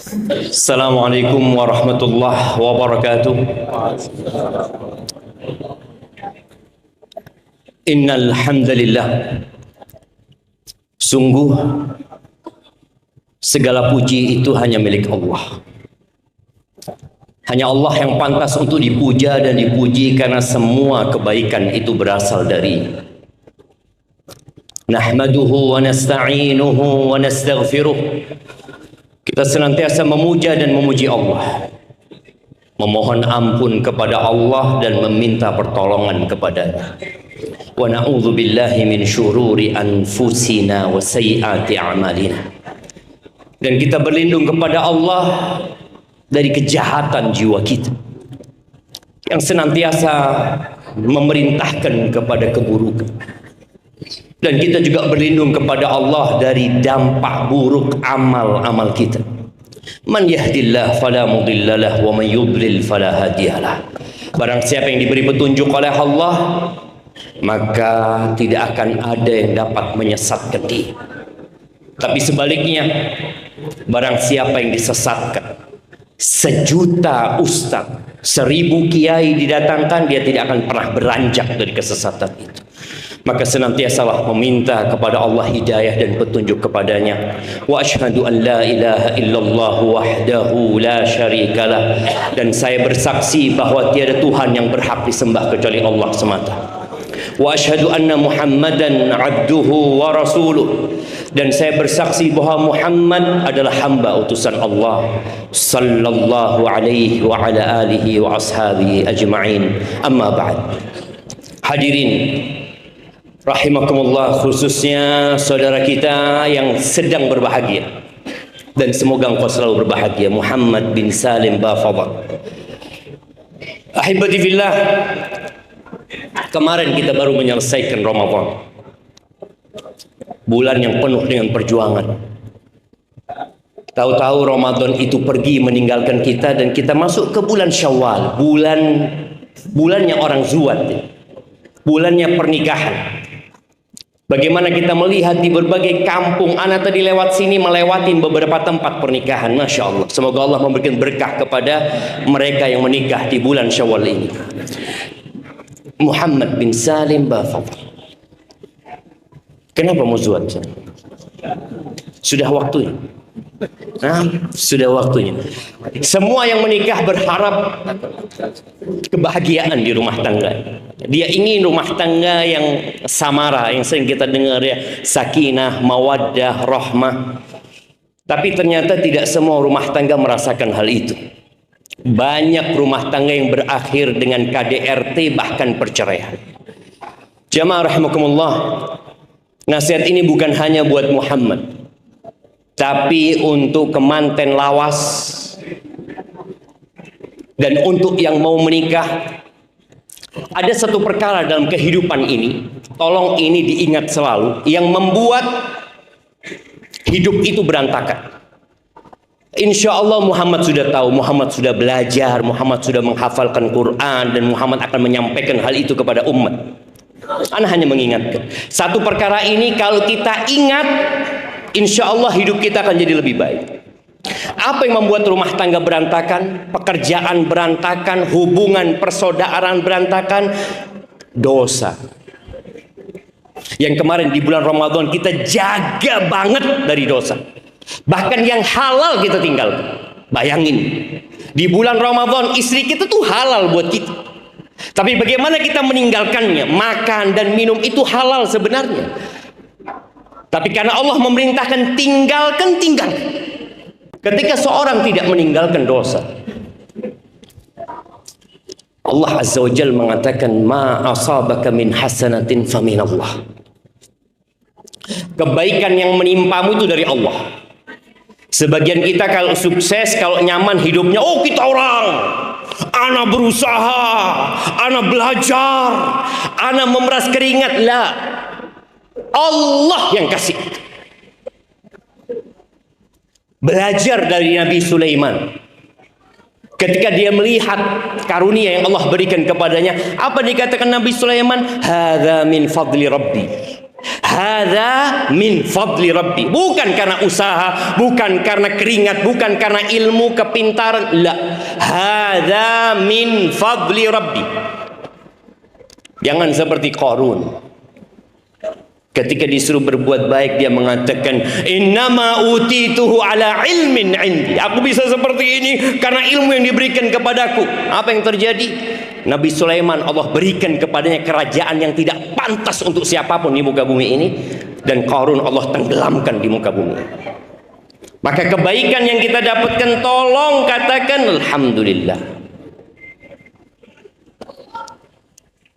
Assalamualaikum warahmatullahi wabarakatuh. Innal hamdalillah. Sungguh segala puji itu hanya milik Allah. Hanya Allah yang pantas untuk dipuja dan dipuji karena semua kebaikan itu berasal dari nahmaduhu wa nasta'inuhu wa nastaghfiruh. Kita senantiasa memuja dan memuji Allah, memohon ampun kepada Allah dan meminta pertolongan kepadanya. Wa na'udzu billahi min syururi anfusina wa sayyiati a'malina. Dan kita berlindung kepada Allah dari kejahatan jiwa kita yang senantiasa memerintahkan kepada keburukan. Dan kita juga berlindung kepada Allah dari dampak buruk amal-amal kita. Man yahdillah fala mudhillalah wa man yudlil fala hadiyalah. Barang siapa yang diberi petunjuk oleh Allah, maka tidak akan ada yang dapat menyesatkan dia. Tapi sebaliknya, barang siapa yang disesatkan, 1.000.000 ustaz, 1.000 kiai didatangkan, dia tidak akan pernah beranjak dari kesesatan itu. Maka senantiasalah meminta kepada Allah hidayah dan petunjuk kepadanya. Wa asyhadu an la ilaha illallah wahdahu la syarikalah. Dan saya bersaksi bahwa tiada Tuhan yang berhak disembah kecuali Allah semata. Wa asyhadu anna Muhammadan abduhu wa rasuluh. Dan saya bersaksi bahwa Muhammad adalah hamba utusan Allah sallallahu alaihi wa ala alihi wa ashabihi ajma'in. Amma ba'd. Hadirin rahimakumullah, khususnya saudara kita yang sedang berbahagia, dan semoga engkau selalu berbahagia, Muhammad bin Salim Bafadhal. Ahibati fillah, kemarin kita baru menyelesaikan Ramadan, bulan yang penuh dengan perjuangan. Tahu-tahu Ramadan itu pergi meninggalkan kita dan kita masuk ke bulan Syawal, bulannya orang zuat, bulannya pernikahan. Bagaimana kita melihat di berbagai kampung, anak tadi lewat sini melewatin beberapa tempat pernikahan, Masya Allah. Semoga Allah memberikan berkah kepada mereka yang menikah di bulan Syawal ini. Muhammad bin Salim Bafadhal. Kenapa muzuat? Sudah waktunya. Sudah waktunya. Semua yang menikah berharap kebahagiaan di rumah tangga. Dia ingin rumah tangga yang samara, yang sering kita dengar ya, sakinah, mawaddah, rahmah. Tapi ternyata tidak semua rumah tangga merasakan hal itu. Banyak rumah tangga yang berakhir dengan KDRT, bahkan perceraian. Jamaah rahimakumullah, nasihat ini bukan hanya buat Muhammad, tapi untuk kemanten lawas dan untuk yang mau menikah. Ada satu perkara dalam kehidupan ini, tolong ini diingat selalu, yang membuat hidup itu berantakan. Insya Allah Muhammad sudah tahu, Muhammad sudah belajar, Muhammad sudah menghafalkan Quran, dan Muhammad akan menyampaikan hal itu kepada umat. Ana hanya mengingatkan satu perkara ini, kalau kita ingat, insya Allah hidup kita akan jadi lebih baik. Apa yang membuat rumah tangga berantakan, pekerjaan berantakan, hubungan persaudaraan berantakan? Dosa. Yang kemarin di bulan Ramadan kita jaga banget dari dosa. Bahkan yang halal kita tinggalkan. Bayangin, di bulan Ramadan istri kita tuh halal buat kita. Tapi bagaimana kita meninggalkannya? Makan dan minum itu halal sebenarnya. Tapi karena Allah memerintahkan tinggalkan. Ketika seorang tidak meninggalkan dosa, Allah Azza wa Jalla mengatakan, ma asabaka min hasanatin faminallah. Kebaikan yang menimpamu itu dari Allah. Sebagian kita kalau sukses, kalau nyaman hidupnya, oh kita orang, ana berusaha, ana belajar, ana memeras keringat. Lah, Allah yang kasih. Belajar dari Nabi Sulaiman. Ketika dia melihat karunia yang Allah berikan kepadanya, apa dikatakan Nabi Sulaiman? Hadza min fadli Rabbi. Hadza min fadli rabbi. Bukan karena usaha, bukan karena keringat, bukan karena ilmu, kepintaran. La. Hadza min fadli rabbi. Jangan seperti Qarun. Ketika disuruh berbuat baik, dia mengatakan, innama utituhu ala ilmin indi. Aku bisa seperti ini karena ilmu yang diberikan kepadaku. Apa yang terjadi? Nabi Sulaiman, Allah berikan kepadanya kerajaan yang tidak pantas untuk siapapun di muka bumi ini. Dan Qarun Allah tenggelamkan di muka bumi. Maka kebaikan yang kita dapatkan, tolong katakan alhamdulillah.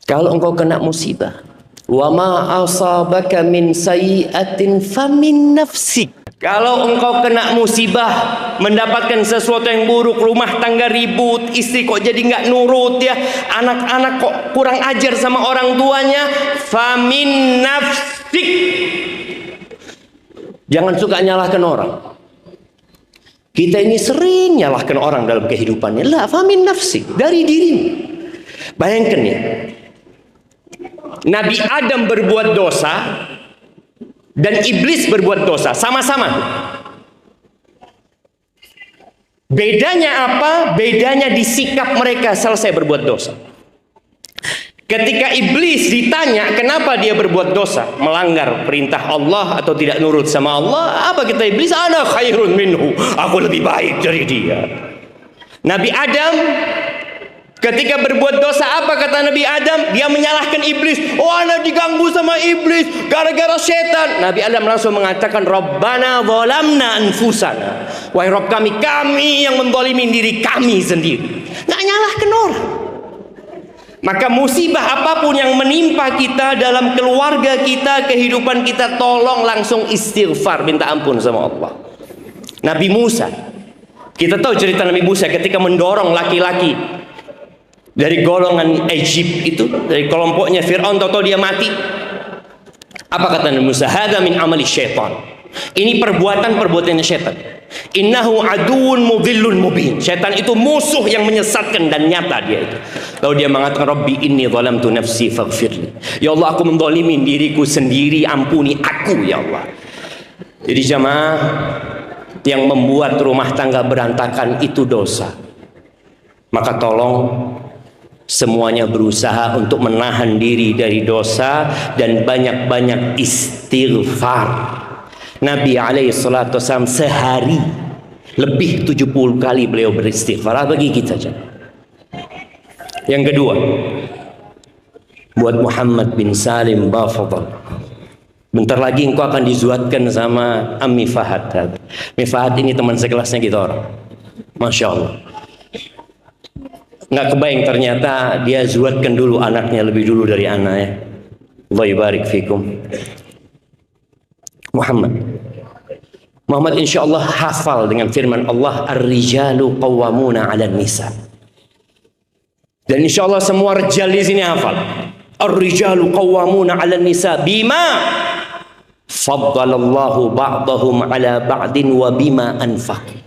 Kalau engkau kena musibah, wa ma asabaka min sayyi'atin famin nafsik. Kalau engkau kena musibah, mendapatkan sesuatu yang buruk, rumah tangga ribut, istri kok jadi nggak nurut ya, anak-anak kok kurang ajar sama orang tuanya, famin nafsik. Jangan suka nyalahkan orang. Kita ini sering nyalahkan orang dalam kehidupannya. La, famin nafsik, dari dirimu. Bayangkan ya, Nabi Adam berbuat dosa dan iblis berbuat dosa, sama-sama. Bedanya apa? Bedanya di sikap mereka selesai berbuat dosa. Ketika iblis ditanya kenapa dia berbuat dosa, melanggar perintah Allah atau tidak nurut sama Allah, apa kata iblis? Ana khairun minhu, aku lebih baik dari dia. Nabi Adam ketika berbuat dosa, apa kata Nabi Adam? Dia menyalahkan iblis. Oh, anak diganggu sama iblis gara-gara setan. Nabi Adam langsung mengatakan, Rabbana zalamna anfusana. Wahai Rabb kami, kami yang menzalimi diri kami sendiri. Nggak nyalahkan orang. Maka musibah apapun yang menimpa kita dalam keluarga kita, kehidupan kita, tolong langsung istighfar, minta ampun sama Allah. Nabi Musa, kita tahu cerita Nabi Musa ketika mendorong laki-laki dari golongan Egypt itu, dari kelompoknya Fir'aun, tahu-tahu dia mati. Apa kata Nabi Musa? Hadza min amali syaitan. Ini perbuatannya syaitan. Innahu aduun mudhillun mubin. Syaitan itu musuh yang menyesatkan dan nyata dia itu. Lalu dia mengatakan, Rabbi inni zalamtu nafsi faghfirli. Ya Allah, aku menzalimi diriku sendiri, ampuni aku ya Allah. Jadi jamaah, yang membuat rumah tangga berantakan itu dosa. Maka tolong semuanya berusaha untuk menahan diri dari dosa dan banyak-banyak istighfar. Nabi SAW sehari lebih 70 kali beliau beristighfar. Bagi kita saja. Yang kedua, buat Muhammad bin Salim Bafadhal, bentar lagi engkau akan dizuatkan sama Ammi Fahad. Ammi Fahad ini teman sekelasnya kita orang, Masya Allah. Nggak kebayang ternyata dia zuatkan dulu anaknya lebih dulu dari anaknya. Allah barik fikum. Muhammad insya Allah hafal dengan firman Allah, Ar-rijalu qawwamuna 'alan nisa. Dan insya Allah semua rijal di sini hafal. Ar-rijalu qawwamuna 'alan nisa bima faddalallahu ba'dahum 'ala ba'din wa bima anfaqu.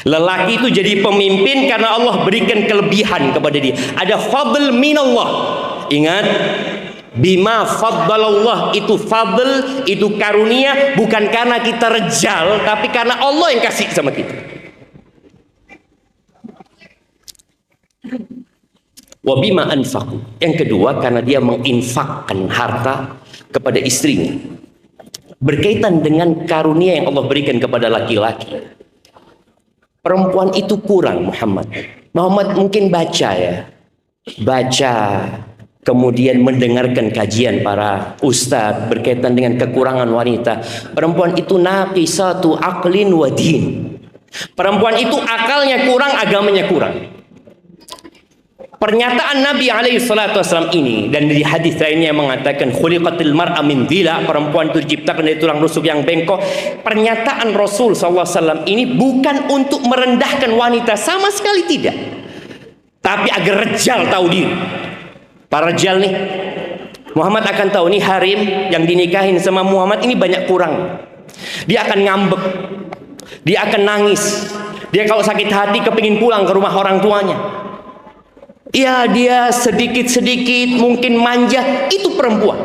Lelaki itu jadi pemimpin karena Allah berikan kelebihan kepada dia. Ada fadl minallah. Ingat, bima faddalallah, itu fadl, itu karunia, bukan karena kita rejal, tapi karena Allah yang kasih sama kita. Wa bima anfaqu. Yang kedua, karena dia menginfakkan harta kepada istrinya. Berkaitan dengan karunia yang Allah berikan kepada laki-laki. Perempuan itu kurang Muhammad. Muhammad mungkin baca ya. Baca, kemudian mendengarkan kajian para ustadz berkaitan dengan kekurangan wanita. Perempuan itu naqisatu aqlin wa din. Perempuan itu akalnya kurang, agamanya kurang. Pernyataan Nabi SAW ini dan di hadis lainnya yang mengatakan khuliqatil mar'a min dhila, perempuan itu diciptakan dari tulang rusuk yang bengkok. Pernyataan Rasul SAW ini bukan untuk merendahkan wanita, sama sekali tidak, tapi agar rejal tahu diri. Para rejal nih, Muhammad akan tahu nih harim yang dinikahin sama Muhammad ini banyak kurang. Dia akan ngambek, dia akan nangis, dia kalau sakit hati kepingin pulang ke rumah orang tuanya. Ya, dia sedikit-sedikit mungkin manja, itu perempuan.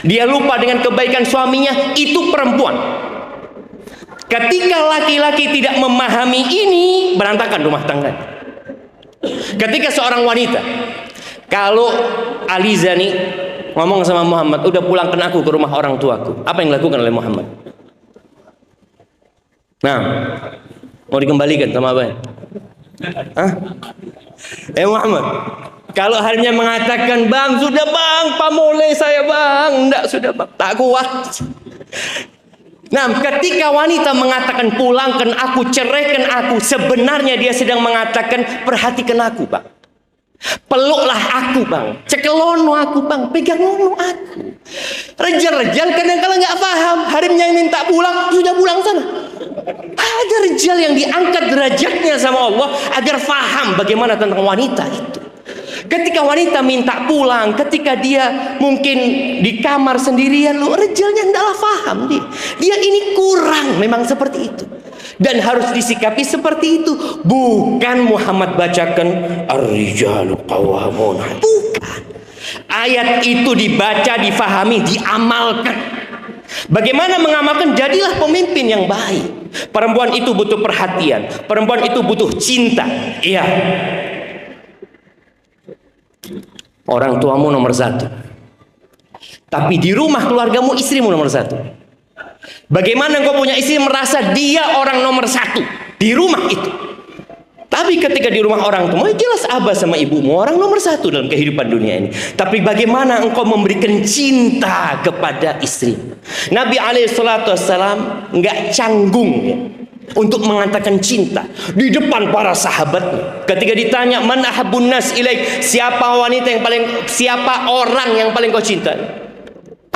Dia lupa dengan kebaikan suaminya, itu perempuan. Ketika laki-laki tidak memahami ini, berantakan rumah tangga. Ketika seorang wanita, kalau Aliza nih ngomong sama Muhammad, udah pulangkan aku ke rumah orang tuaku, apa yang dilakukan oleh Muhammad? Nah, mau dikembalikan sama apa? Muhammad, kalau hanya mengatakan, bang, sudah bang, pamole saya bang, enggak, sudah bang, tak kuat. Nah, ketika wanita mengatakan pulangkan aku, ceraikan aku, sebenarnya dia sedang mengatakan perhatikan aku bang, peluklah aku bang, cekelono aku bang, pegangono aku. Rejal-rejal kadang-kadang nggak paham, harimnya minta pulang, sudah pulang sana. Ada rejal yang diangkat derajatnya sama Allah agar faham bagaimana tentang wanita itu. Ketika wanita minta pulang, ketika dia mungkin di kamar sendirian, lu rejalnya hendaklah faham dia ini kurang, memang seperti itu. Dan harus disikapi seperti itu. Bukan Muhammad bacakan ar-rijalu qawwamun. Bukan. Ayat itu dibaca, difahami, diamalkan. Bagaimana mengamalkan? Jadilah pemimpin yang baik. Perempuan itu butuh perhatian, perempuan itu butuh cinta. Iya. Orang tuamu nomor satu, tapi di rumah keluargamu istrimu nomor satu. Bagaimana engkau punya istri merasa dia orang nomor satu di rumah itu? Tapi ketika di rumah orang tua, jelas abah sama ibumu orang nomor satu dalam kehidupan dunia ini. Tapi bagaimana engkau memberikan cinta kepada istri? Nabi alaihissalam nggak canggung ya, untuk mengatakan cinta di depan para sahabatnya. Ketika ditanya, man ahabbun nas ilaik, siapa wanita yang paling, siapa orang yang paling kau cinta?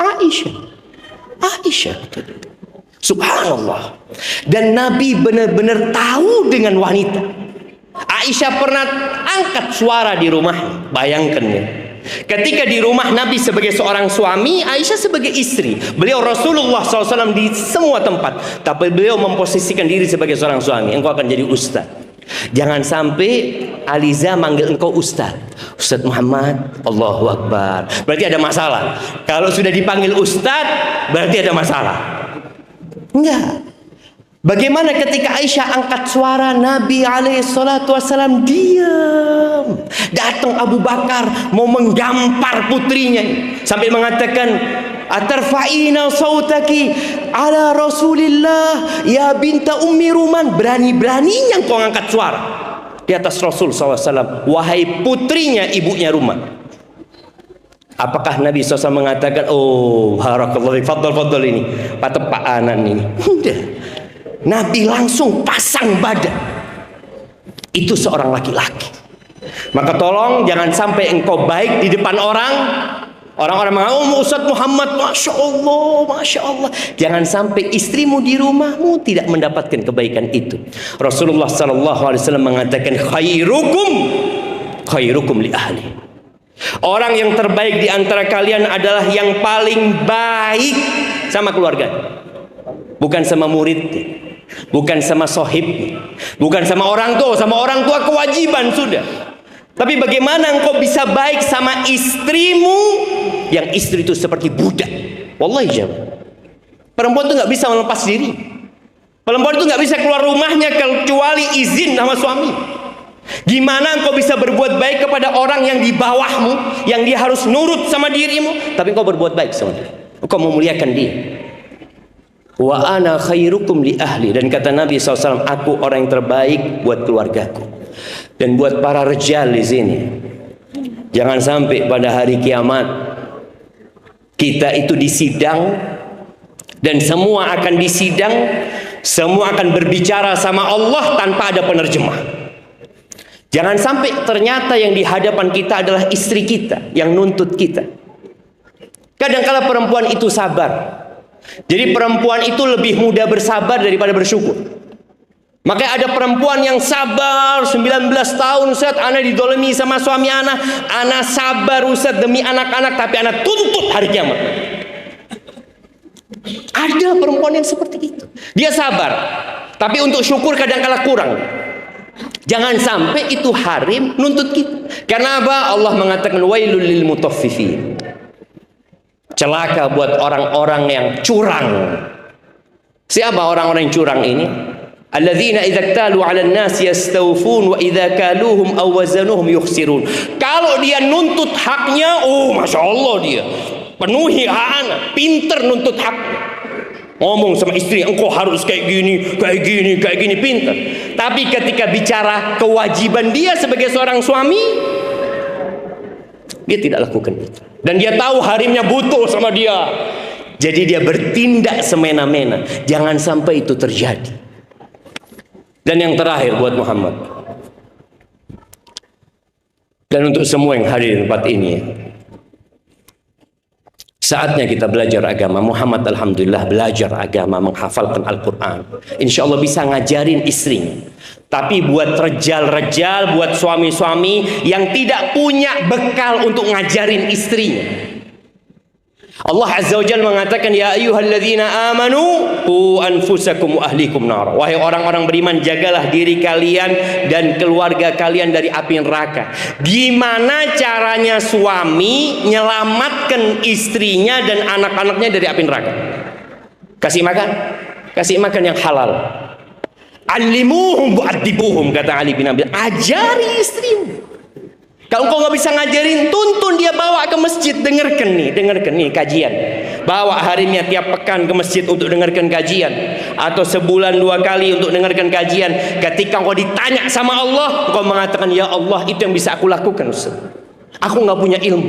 Aisyah. Subhanallah. Dan Nabi benar-benar tahu dengan wanita. Aisyah pernah angkat suara di rumah. Bayangkan ya, ketika di rumah Nabi sebagai seorang suami, Aisyah sebagai istri. Beliau Rasulullah SAW di semua tempat, tapi beliau memposisikan diri sebagai seorang suami. Engkau akan jadi ustaz. Jangan sampai Aliza manggil engkau ustaz. Ustaz Muhammad, Allahu Akbar, berarti ada masalah. Kalau sudah dipanggil ustaz, berarti ada masalah. Enggak. Bagaimana ketika Aisyah angkat suara, Nabi alaihissalam diam. Datang Abu Bakar mau menggampar putrinya sampai mengatakan, atarfa'ina sautaki ala Rasulillah ya binta ummi Ruman. Berani-beraninya kau angkat suara di atas Rasul SAW, wahai putrinya ibunya Ruman. Apakah Nabi SAW mengatakan, oh harakallahu fadl ini patepaanan ini? Tidak. Nabi langsung pasang badan. Itu seorang laki-laki. Maka tolong jangan sampai engkau baik di depan orang. Orang-orang mengatakan, oh Ustaz Muhammad, Masya Allah. Jangan sampai istrimu di rumahmu tidak mendapatkan kebaikan itu. Rasulullah SAW mengatakan, khairukum li ahli. Orang yang terbaik di antara kalian adalah yang paling baik sama keluarga. Bukan sama muridnya, bukan sama sohibnya, bukan sama orang tua. Sama orang tua kewajiban sudah. Tapi bagaimana engkau bisa baik sama istrimu, yang istri itu seperti budak? Wallahi jawab. Perempuan itu nggak bisa melepas diri. Perempuan itu nggak bisa keluar rumahnya kecuali izin sama suami. Gimana engkau bisa berbuat baik kepada orang yang di bawahmu, yang dia harus nurut sama dirimu, tapi engkau berbuat baik sama dia, engkau memuliakan dia. Wa ana khairukum li ahli. Dan kata Nabi SAW, aku orang yang terbaik buat keluargaku. Dan buat para rejal di sini, jangan sampai pada hari kiamat kita itu disidang, dan semua akan disidang, semua akan berbicara sama Allah tanpa ada penerjemah. Jangan sampai ternyata yang di hadapan kita adalah istri kita yang nuntut kita. Kadang-kala perempuan itu sabar. Jadi perempuan itu lebih mudah bersabar daripada bersyukur. Makanya ada perempuan yang sabar 19 tahun, Ustaz, anak didolimi sama suami anak sabar Ustaz demi anak-anak, tapi anak tuntut hari kiamat. Ada perempuan yang seperti itu. Dia sabar, tapi untuk syukur kadang-kala kurang. Jangan sampai itu harim nuntut kita. Karena apa? Allah mengatakan wailul lil mutaffifin. Celaka buat orang-orang yang curang. Siapa orang-orang yang curang ini? Alladzina idza iktalu 'alan nas yastawfun wa idza kaluhum aw wazanuhum yukhsirun. Kalau dia nuntut haknya, oh Masya Allah dia penuhi hak anak, pinter nuntut hak. Ngomong sama istri, engkau harus kayak gini, kayak gini, kayak gini, pinter. Tapi ketika bicara kewajiban dia sebagai seorang suami, dia tidak lakukan itu. Dan dia tahu harimnya butuh sama dia. Jadi dia bertindak semena-mena. Jangan sampai itu terjadi. Dan yang terakhir buat Muhammad, dan untuk semua yang hadir di tempat ini, saatnya kita belajar agama. Muhammad alhamdulillah belajar agama, menghafalkan Al-Quran. Insya Allah bisa ngajarin istrinya. Tapi buat rejal-rejal, buat suami-suami yang tidak punya bekal untuk ngajarin istrinya, Allah Azza wa Jalla mengatakan, ya ayyuhalladzina amanu qu anfusakum wa ahlikum nar. Wahai orang-orang beriman, jagalah diri kalian dan keluarga kalian dari api neraka. Gimana caranya suami menyelamatkan istrinya dan anak-anaknya dari api neraka? Kasih makan yang halal. Alimuhum bu'adibuhum, kata Ali bin Abi. Ajari istrimu. Kalau engkau nggak bisa ngajarin, tuntun dia, bawa ke masjid, dengarkan nih kajian. Bawa harimnya tiap pekan ke masjid untuk dengarkan kajian, atau sebulan 2 kali untuk dengarkan kajian. Ketika engkau ditanya sama Allah, engkau mengatakan, ya Allah, itu yang bisa aku lakukan, Ustaz. Aku nggak punya ilmu.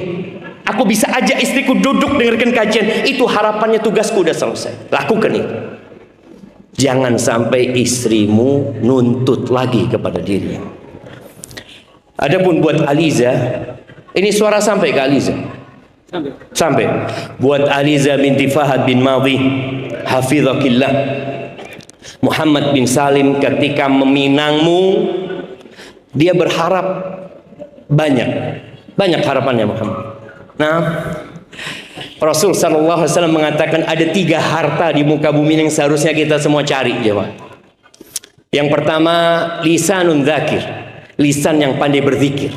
Aku bisa ajak istriku duduk dengarkan kajian. Itu harapannya, tugasku udah selesai. Lakukan itu. Jangan sampai istrimu nuntut lagi kepada dirinya. Adapun buat Aliza, ini suara sampai ke Aliza. Sampai. Buat Aliza binti Fahad bin Madhi, hafizakillah. Muhammad bin Salim ketika meminangmu, dia berharap banyak harapannya Muhammad. Nah, Rasul sallallahu alaihi wasallam mengatakan ada 3 harta di muka bumi yang seharusnya kita semua cari, jemaah. Yang pertama, lisanun dzakir, lisan yang pandai berzikir.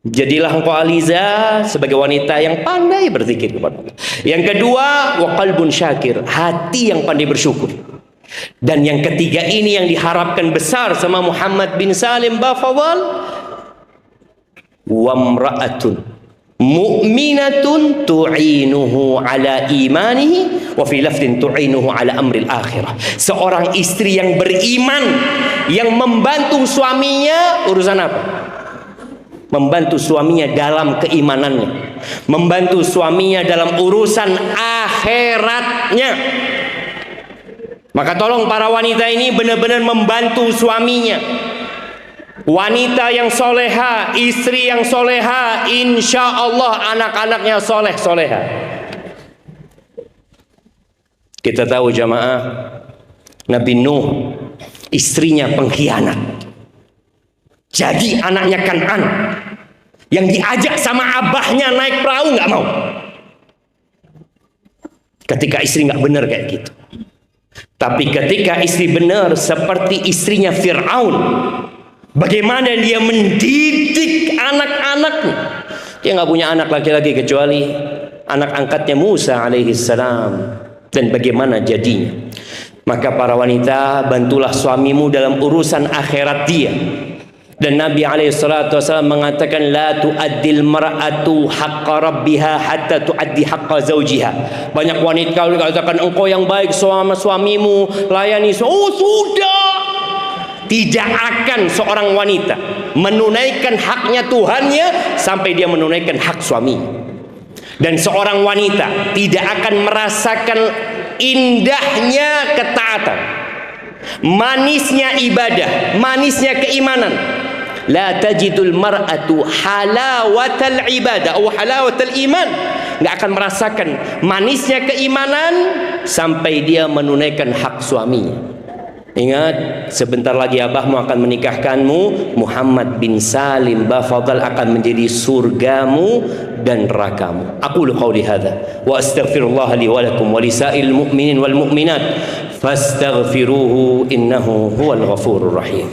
Jadilah engkau Aliza sebagai wanita yang pandai berzikir kepada Allah. Yang kedua, wa qalbun syakir, hati yang pandai bersyukur. Dan yang ketiga ini yang diharapkan besar sama Muhammad bin Salim Bafawal, wa mra'atun mu'minatun tu'inuhu ala imanihi wa fi lafdin tu'inuhu ala amril akhirah. Seorang istri yang beriman, yang membantu suaminya urusan apa? Membantu suaminya dalam keimanannya, membantu suaminya dalam urusan akhiratnya. Maka tolong para wanita ini benar-benar membantu suaminya. Wanita yang soleha, istri yang soleha, insya Allah anak-anaknya soleh soleha. Kita tahu jamaah, Nabi Nuh istrinya pengkhianat. Jadi anaknya Kan'an yang diajak sama abahnya naik perahu nggak mau. Ketika istri nggak benar kayak gitu. Tapi ketika istri benar seperti istrinya Fir'aun, bagaimana dia mendidik anak-anaknya. Dia nggak punya anak laki-laki kecuali anak angkatnya Musa alaihissalam. Dan bagaimana jadinya? Maka para wanita, bantulah suamimu dalam urusan akhirat dia. Dan Nabi alaihissalam mengatakan, la tu'addil mar'atu haqqa rabbiha hatta tu'addi haqqa zawjiha. Banyak wanita kalau dikatakan engkau yang baik sama suamimu, layani. Oh sudah. Tidak akan seorang wanita menunaikan haknya Tuhannya sampai dia menunaikan hak suami. Dan seorang wanita tidak akan merasakan indahnya ketaatan, manisnya ibadah, manisnya keimanan. La tajidul mar'atu halawatal ibadah atau halawatal iman. Nggak akan merasakan manisnya keimanan sampai dia menunaikan hak suaminya. Ingat, sebentar lagi abahmu akan menikahkanmu. Muhammad bin Salim Bafadal akan menjadi surgamu dan nerakamu. Aqulu qawli hadza wa astaghfirullah li wa lakum wa lisa'il mu'minin wal mu'minat fastaghfiruhu innahu huwal ghafurur rahim.